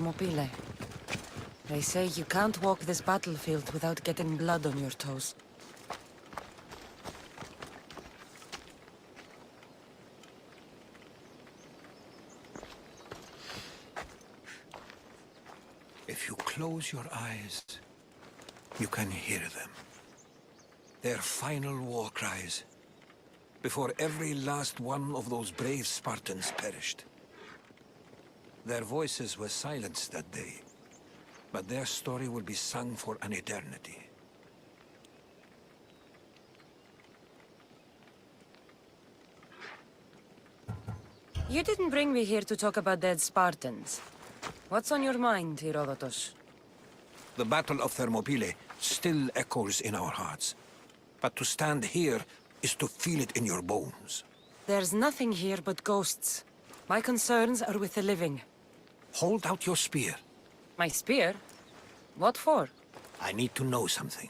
Thermopylae. They say you can't walk this battlefield without getting blood on your toes. If you close your eyes, you can hear them. Their final war cries, before every last one of those brave Spartans perished. Their voices were silenced that day, but their story will be sung for an eternity. You didn't bring me here to talk about dead Spartans. What's on your mind, Herodotus? The Battle of Thermopylae still echoes in our hearts. But to stand here is to feel it in your bones. There's nothing here but ghosts. My concerns are with the living. Hold out your spear. My spear? What for? I need to know something.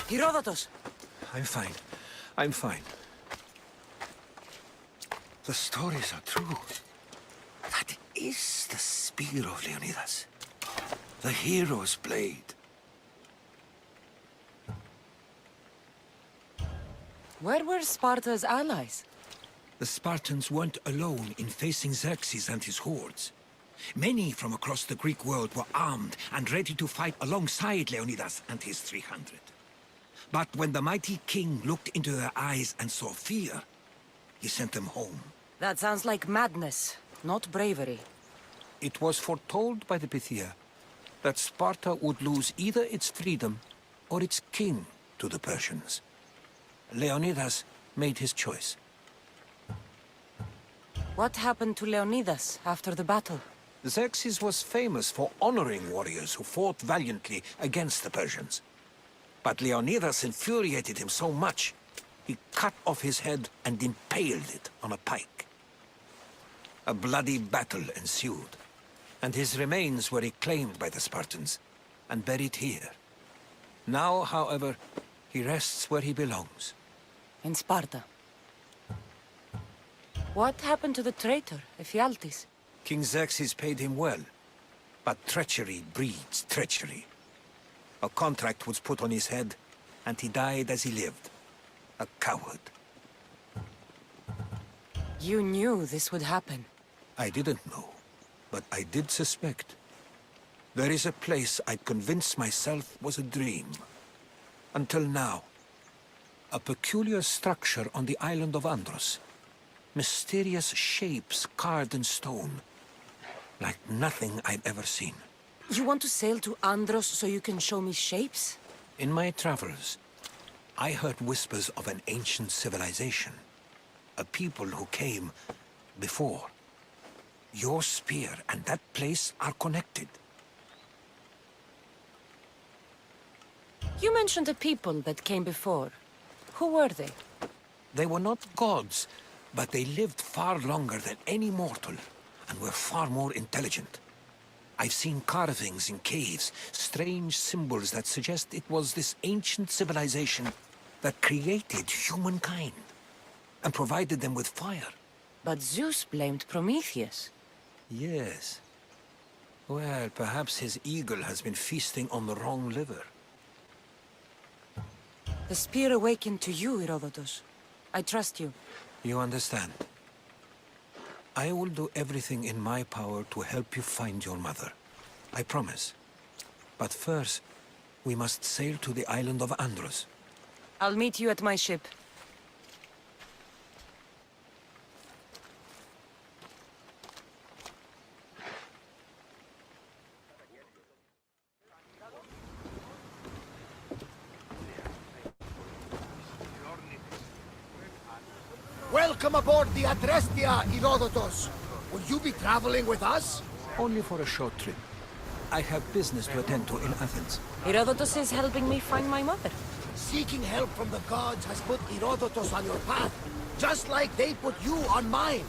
Herodotus! I'm fine. I'm fine. The stories are true. That is the spear of Leonidas. The hero's blade. Where were Sparta's allies? The Spartans weren't alone in facing Xerxes and his hordes. Many from across the Greek world were armed and ready to fight alongside Leonidas and his 300. But when the mighty king looked into their eyes and saw fear, he sent them home. That sounds like madness, not bravery. It was foretold by the Pythia that Sparta would lose either its freedom or its king to the Persians. Leonidas made his choice. What happened to Leonidas after the battle? Xerxes was famous for honoring warriors who fought valiantly against the Persians. But Leonidas infuriated him so much, he cut off his head and impaled it on a pike. A bloody battle ensued, and his remains were reclaimed by the Spartans and buried here. Now, however, he rests where he belongs. In Sparta. What happened to the traitor, Ephialtes? King Xerxes paid him well. But treachery breeds treachery. A contract was put on his head, and he died as he lived. A coward. You knew this would happen. I didn't know, but I did suspect. There is a place I'd convinced myself was a dream. Until now. A peculiar structure on the island of Andros. Mysterious shapes carved in stone. Like nothing I've ever seen. You want to sail to Andros so you can show me shapes? In my travels, I heard whispers of an ancient civilization. A people who came before. Your spear and that place are connected. You mentioned a people that came before. Who were they? They were not gods, but they lived far longer than any mortal, and were far more intelligent. I've seen carvings in caves, strange symbols that suggest it was this ancient civilization that created humankind, and provided them with fire. But Zeus blamed Prometheus. Yes. Well, perhaps his eagle has been feasting on the wrong liver. The spear awakened to you, Herodotus. I trust you. You understand. I will do everything in my power to help you find your mother. I promise. But first, we must sail to the island of Andros. I'll meet you at my ship. Welcome aboard the Adrestia, Herodotus. Will you be traveling with us? Only for a short trip. I have business to attend to in Athens. Herodotus is helping me find my mother. Seeking help from the gods has put Herodotus on your path, just like they put you on mine.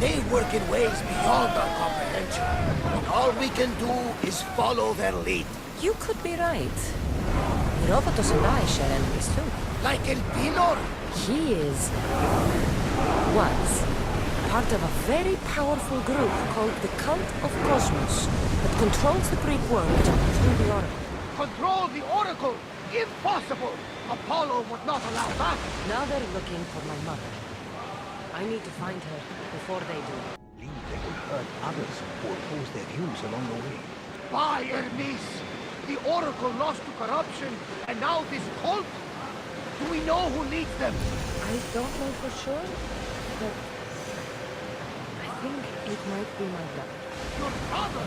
They work in ways beyond our comprehension, and all we can do is follow their lead. You could be right. Herodotus and I share enemies too. Like Elpinor? He was part of a very powerful group called the Cult of Cosmos that controls the Greek world through the Oracle. Control the Oracle? Impossible! Apollo would not allow that. Now they're looking for my mother. I need to find her before they do. Believe they will hurt others who oppose their views along the way. By Hermes! The Oracle lost to corruption, and now this cult? Do we know who leads them? I don't know for sure, but I think it might be my brother. Your brother?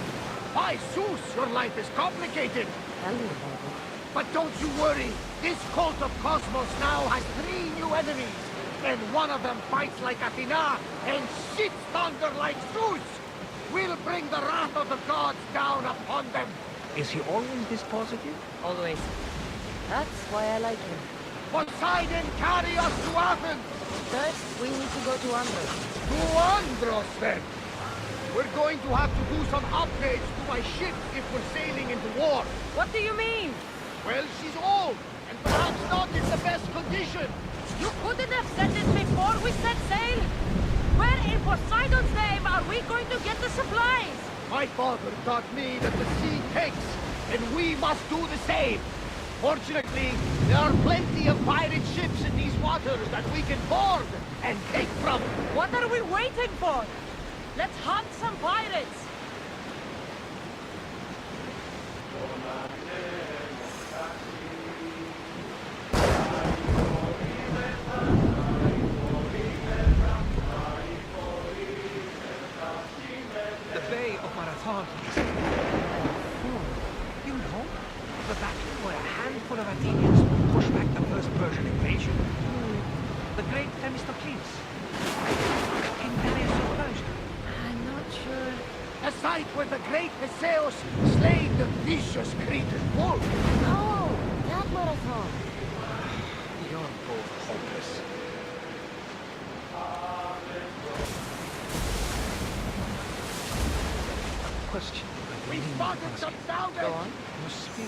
By Zeus, your life is complicated. Tell me about it. But don't you worry. This cult of Cosmos now has 3 new enemies. And one of them fights like Athena and shits thunder like Zeus. We'll bring the wrath of the gods down upon them. Is he always this positive? Always. That's why I like him. Poseidon, carry us to Athens! First, we need to go to Andros. To Andros, then! We're going to have to do some upgrades to my ship if we're sailing into war. What do you mean? Well, she's old, and perhaps not in the best condition. You couldn't have said this before we set sail? Where in Poseidon's name are we going to get the supplies? My father taught me that the sea takes, and we must do the same. Fortunately, there are plenty of pirate ships in these waters that we can board and take from. What are we waiting for? Let's hunt some pirates! The Bay of Marathon is... You know, the battle where a handful of Athenians pushed back the first Persian invasion. The great Themistocles. King Darius of Persia. I'm not sure. A site where the great Theseus slayed the vicious Cretan bull. Oh, that marathon. You're both hopeless. A question. We spotted some sounders. Go on. Your spear.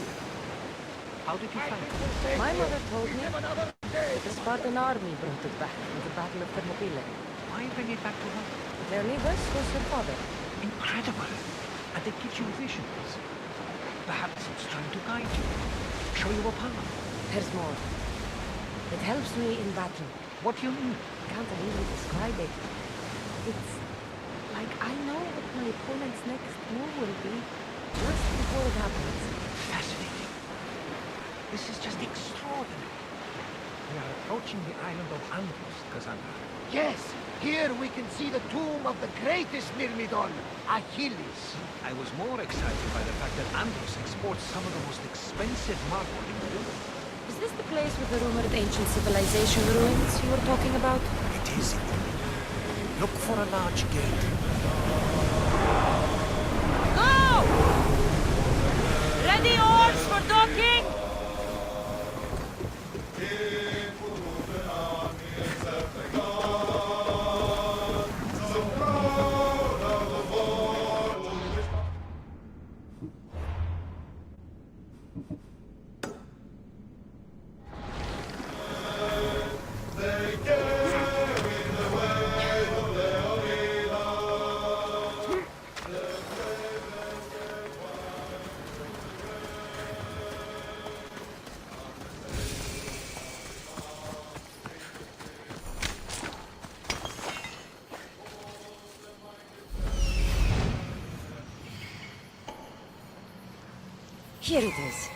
How did you find it? My mother told me Live another day. the Spartan army brought it back in the Battle of Thermopylae. Why bring it back to her? Leonidas was her father. Incredible. and it gives you visions. Perhaps it's trying to guide you, show you a path. There's more. It helps me in battle. What do you mean? Can't really describe it. It's like I know what my opponent's next move will be just before it happens. Fascinating. This is just extraordinary. We are approaching the island of Andros, Cassandra. Yes, here we can see the tomb of the greatest Myrmidon, Achilles. I was more excited by the fact that Andros exports some of the most expensive marble in the world. Is this the place with the rumored ancient civilization ruins you were talking about? It is indeed. Look for a large gate. Go! Ready oars for docking? Here it is.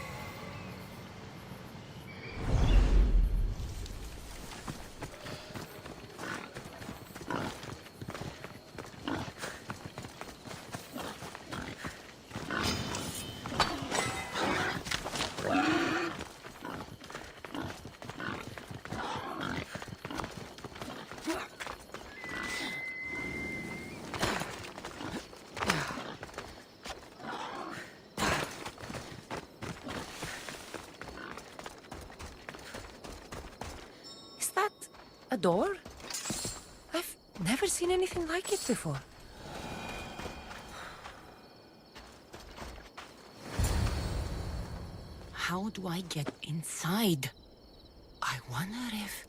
A door? I've never seen anything like it before. How do I get inside? I wonder if...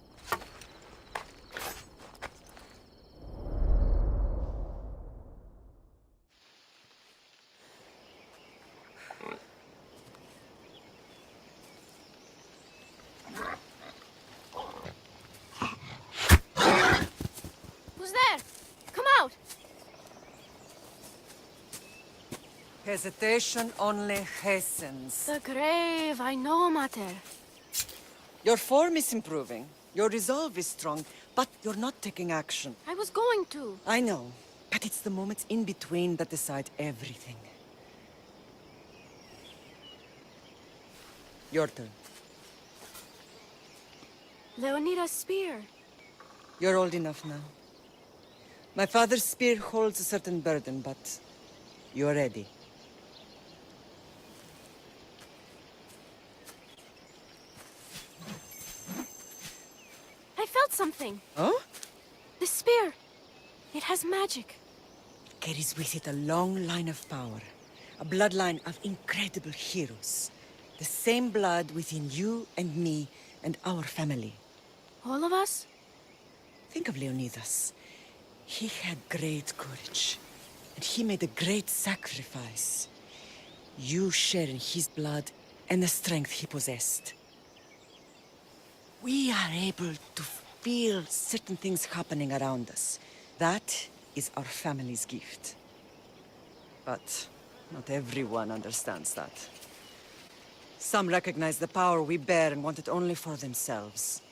Hesitation only hastens. The grave, I know, Mater. Your form is improving. Your resolve is strong, but you're not taking action. I was going to. I know, but it's the moments in between that decide everything. Your turn. Leonida's spear. You're old enough now. My father's spear holds a certain burden, but you're ready. I felt something. Oh? The spear. It has magic. Carries with it a long line of power. A bloodline of incredible heroes. The same blood within you and me and our family. All of us? Think of Leonidas. He had great courage. And he made a great sacrifice. You share in his blood and the strength he possessed. We are able to feel certain things happening around us. That is our family's gift. But not everyone understands that. Some recognize the power we bear and want it only for themselves.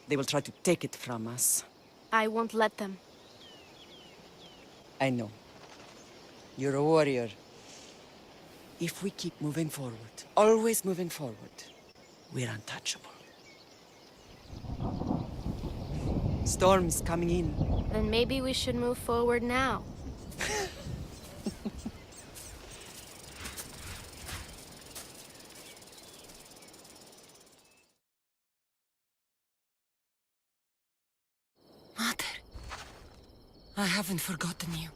They will try to take it from us. I won't let them. I know. You're a warrior. If we keep moving forward, always moving forward, we're untouchable. Storm's coming in. Then maybe we should move forward now. Mother, I haven't forgotten you.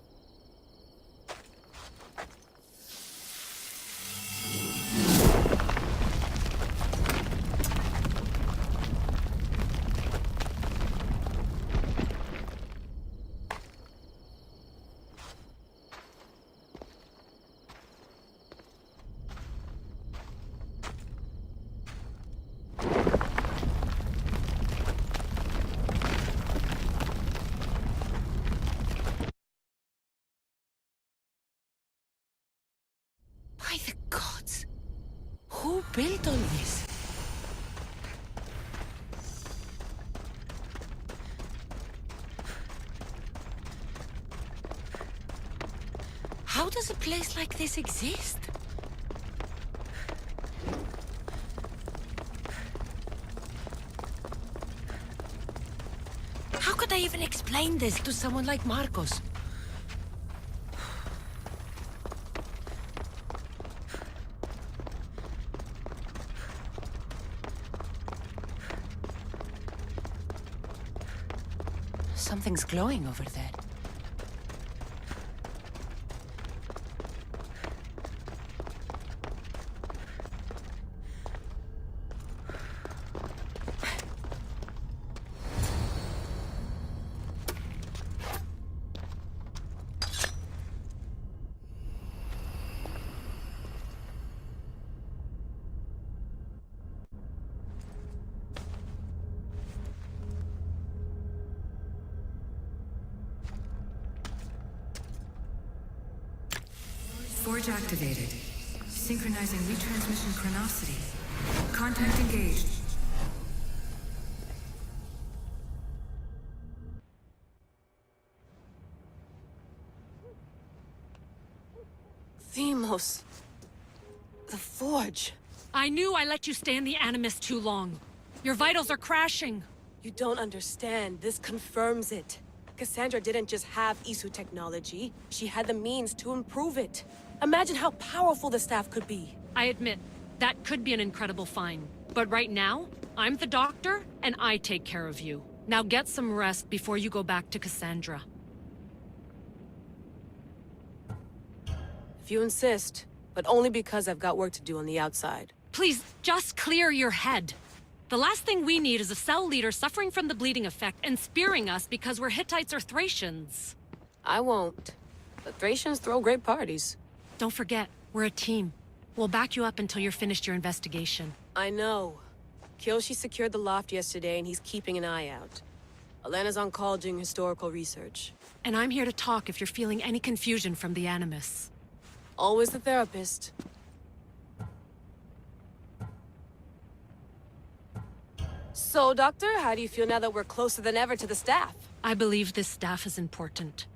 built all this? How does a place like this exist? How could I even explain this to someone like Marcos? Something's glowing over there. Forge activated. Synchronizing retransmission chronicity. Contact engaged. Themos. The Forge. I knew I let you stay in the Animus too long. Your vitals are crashing. You don't understand. This confirms it. Cassandra didn't just have Isu technology. She had the means to improve it. Imagine how powerful the staff could be. I admit, that could be an incredible find. But right now, I'm the doctor, and I take care of you. Now get some rest before you go back to Cassandra. If you insist, but only because I've got work to do on the outside. Please, just clear your head. The last thing we need is a cell leader suffering from the bleeding effect and spearing us because we're Hittites or Thracians. I won't. The Thracians throw great parties. Don't forget, we're a team. We'll back you up until you're finished your investigation. I know. Kyoshi secured the loft yesterday and he's keeping an eye out. Elena's on call doing historical research. And I'm here to talk if you're feeling any confusion from the Animus. Always the therapist. So, Doctor, how do you feel now that we're closer than ever to the staff? I believe this staff is important.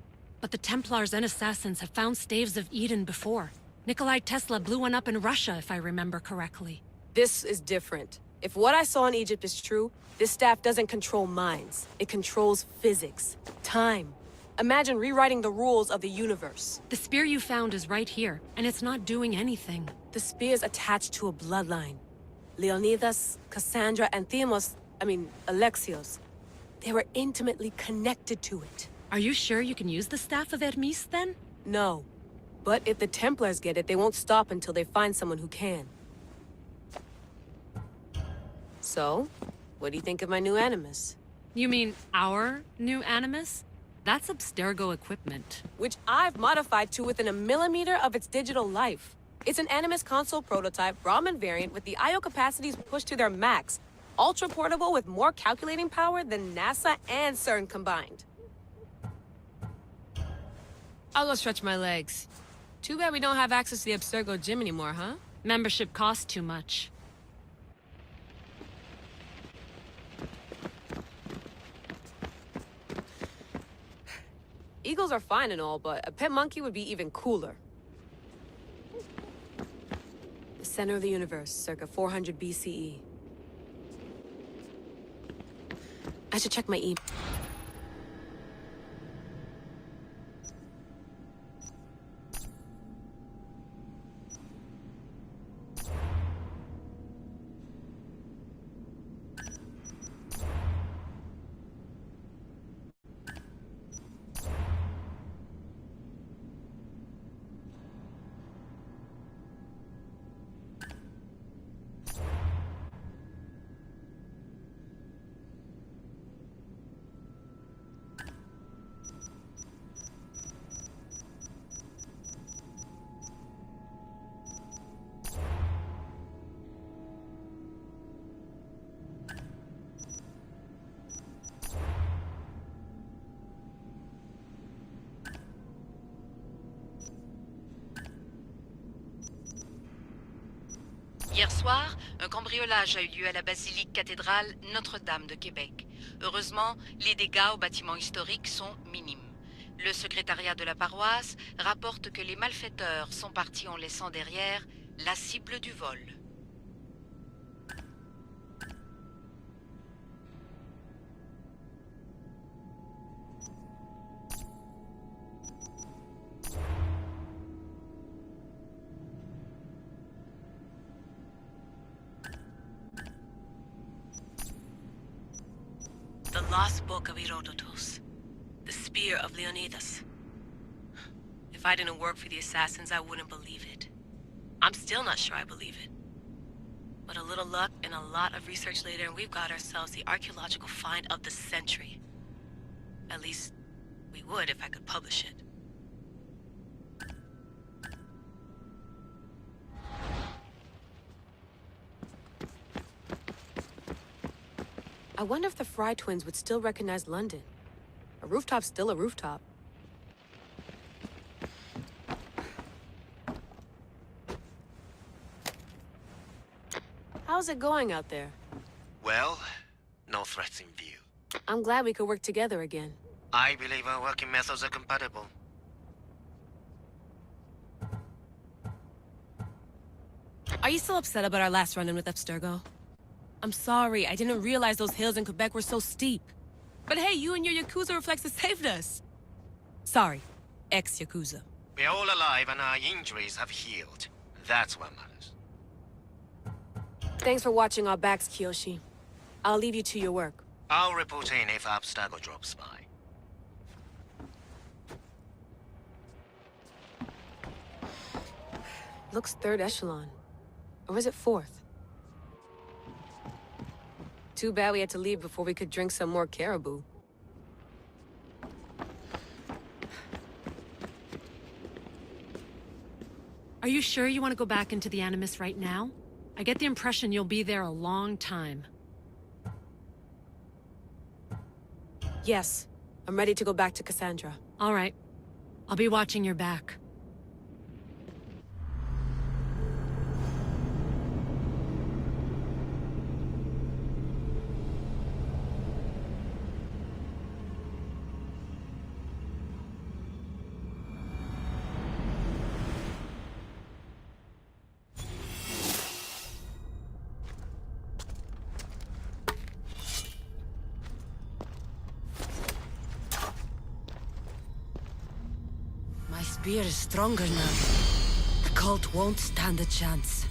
But the Templars and assassins have found staves of Eden before. Nikolai Tesla blew one up in Russia, if I remember correctly. This is different. If what I saw in Egypt is true, this staff doesn't control minds. It controls physics, time. Imagine rewriting the rules of the universe. The spear you found is right here, and it's not doing anything. The spear's attached to a bloodline. Leonidas, Cassandra, and Alexios. They were intimately connected to it. Are you sure you can use the Staff of Hermes, then? No. But if the Templars get it, they won't stop until they find someone who can. So, what do you think of my new Animus? You mean our new Animus? That's Abstergo equipment. Which I've modified to within a millimeter of its digital life. It's an Animus console prototype, Brahmin variant with the I/O capacities pushed to their max. Ultra portable with more calculating power than NASA and CERN combined. I'll go stretch my legs. Too bad we don't have access to the Abstergo gym anymore, huh? Membership costs too much. Eagles are fine and all, but a pet monkey would be even cooler. The center of the universe, circa 400 BCE. I should check my email. Hier soir, un cambriolage a eu lieu à la basilique cathédrale Notre-Dame de Québec. Heureusement, les dégâts au bâtiment historique sont minimes. Le secrétariat de la paroisse rapporte que les malfaiteurs sont partis en laissant derrière la cible du vol. The Lost Book of Herodotus. The Spear of Leonidas. If I didn't work for the assassins, I wouldn't believe it. I'm still not sure I believe it. But a little luck and a lot of research later, and we've got ourselves the archaeological find of the century. At least, we would if I could publish it. I wonder if the Fry twins would still recognize London. A rooftop's still a rooftop. How's it going out there? Well, no threats in view. I'm glad we could work together again. I believe our working methods are compatible. Are you still upset about our last run-in with Abstergo? I'm sorry, I didn't realize those hills in Quebec were so steep. But hey, you and your Yakuza reflexes saved us. Sorry, ex-Yakuza. We're all alive and our injuries have healed. That's what matters. Thanks for watching our backs, Kiyoshi. I'll leave you to your work. I'll report in if Abstergo drops by. Looks third echelon. Or is it fourth? Too bad we had to leave before we could drink some more caribou. Are you sure you want to go back into the Animus right now? I get the impression you'll be there a long time. Yes, I'm ready to go back to Cassandra. All right. I'll be watching your back. My spear is stronger now. The cult won't stand a chance.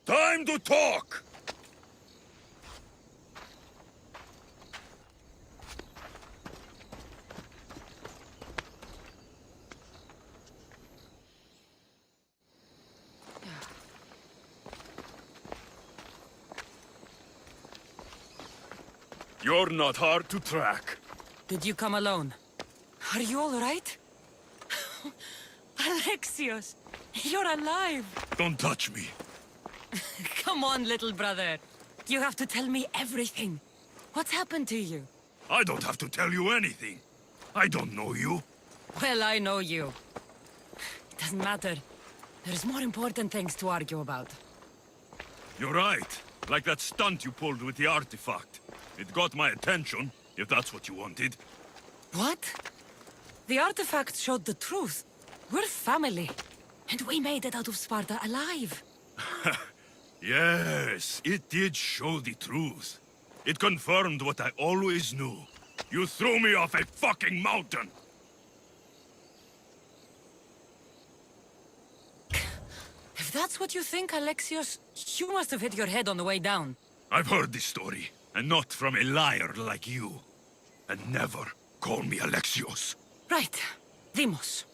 Time to talk! You're not hard to track. Did you come alone? Are you all right? Alexios, you're alive! Don't touch me. Come on, little brother. You have to tell me everything. What's happened to you? I don't have to tell you anything. I don't know you. Well, I know you. It doesn't matter. There's more important things to argue about. You're right. Like that stunt you pulled with the artifact. It got my attention, if that's what you wanted. What? The artifact showed the truth. We're family. And we made it out of Sparta alive. Yes, it did show the truth. It confirmed what I always knew. You threw me off a fucking mountain! If that's what you think, Alexios, you must have hit your head on the way down. I've heard this story, and not from a liar like you. And never call me Alexios. Right. Demos.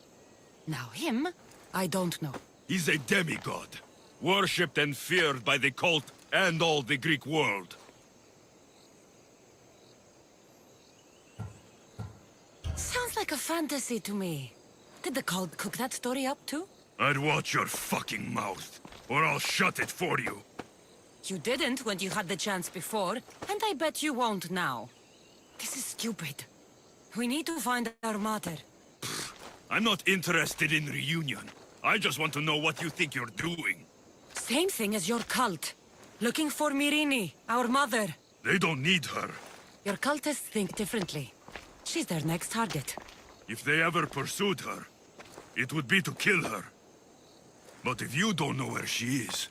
Now him, I don't know. He's a demigod. worshipped and feared by the cult and all the Greek world. Sounds like a fantasy to me. Did the cult cook that story up too? I'd watch your fucking mouth, or I'll shut it for you. You didn't when you had the chance before, and I bet you won't now. This is stupid. We need to find our mother. I'm not interested in reunion. I just want to know what you think you're doing. Same thing as your cult. Looking for Myrrine, our mother. They don't need her. Your cultists think differently. She's their next target. If they ever pursued her, it would be to kill her. But if you don't know where she is,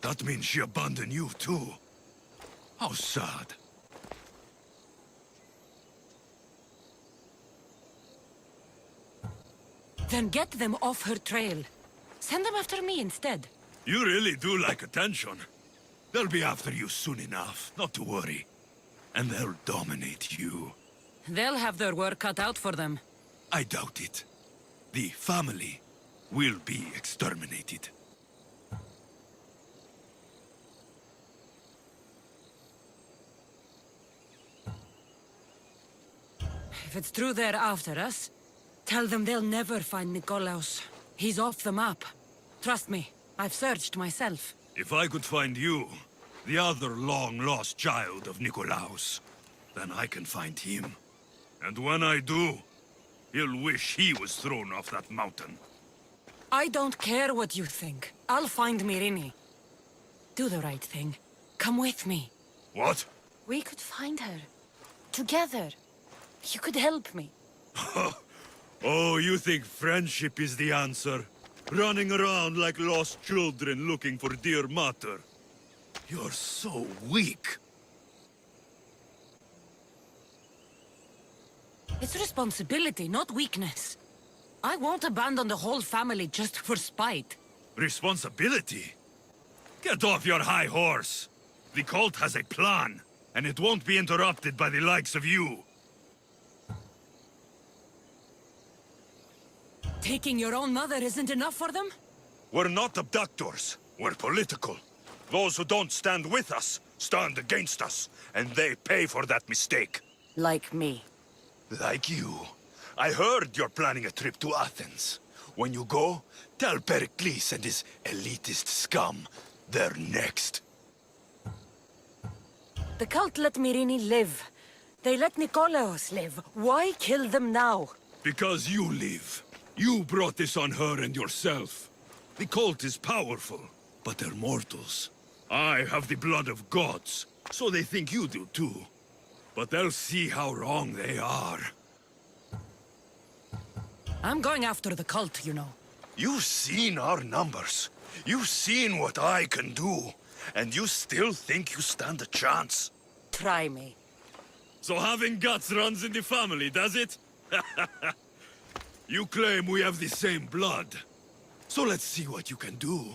that means she abandoned you too. How sad. Then get them off her trail. Send them after me instead. You really do like attention. They'll be after you soon enough, not to worry. And they'll dominate you. They'll have their work cut out for them. I doubt it. The family will be exterminated. If it's true they're after us, tell them they'll never find Nikolaos. He's off the map. Trust me, I've searched myself. If I could find you, the other long-lost child of Nikolaos, then I can find him. And when I do, he'll wish he was thrown off that mountain. I don't care what you think. I'll find Myrrine. Do the right thing. Come with me. What? We could find her. Together. You could help me. Oh, you think friendship is the answer? Running around like lost children looking for dear mater. You're so weak. It's responsibility, not weakness. I won't abandon the whole family just for spite. Responsibility? Get off your high horse. The cult has a plan, and it won't be interrupted by the likes of you. Taking your own mother isn't enough for them? We're not abductors. We're political. Those who don't stand with us stand against us, and they pay for that mistake. Like me. Like you. I heard you're planning a trip to Athens. When you go, tell Pericles and his elitist scum they're next. The cult let Myrrine live. They let Nikolaos live. Why kill them now? Because you live. You brought this on her and yourself. The cult is powerful, but they're mortals. I have the blood of gods, so they think you do too. But they'll see how wrong they are. I'm going after the cult, you know. You've seen our numbers. You've seen what I can do. And you still think you stand a chance? Try me. So having guts runs in the family, does it? You claim we have the same blood. So let's see what you can do.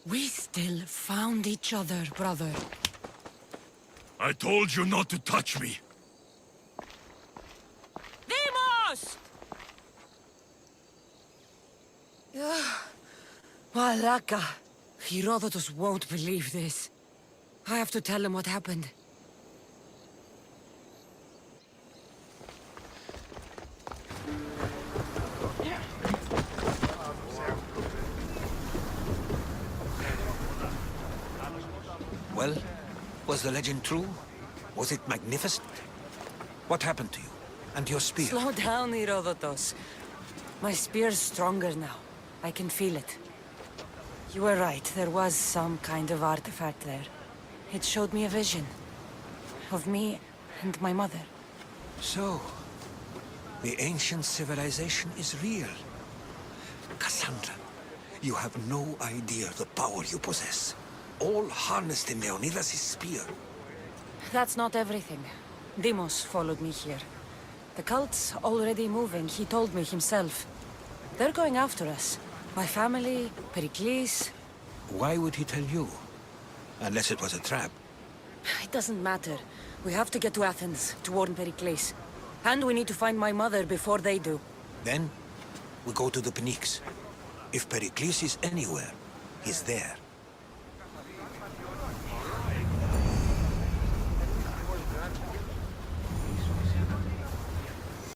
We still found each other, brother. I told you not to touch me. Demos! Malaka. Herodotus won't believe this. I have to tell him what happened. Well, was the legend true? Was it magnificent? What happened to you? And your spear? Slow down, Herodotus. My spear's stronger now. I can feel it. You were right, there was some kind of artifact there. It showed me a vision. Of me and my mother. So, the ancient civilization is real. Cassandra, you have no idea the power you possess. All harnessed in Leonidas' spear. That's not everything. Demos followed me here. The cult's already moving, he told me himself. They're going after us. My family, Pericles. Why would he tell you? Unless it was a trap. It doesn't matter. We have to get to Athens, to warn Pericles. And we need to find my mother before they do. Then, we go to the Pnyx. If Pericles is anywhere, he's there.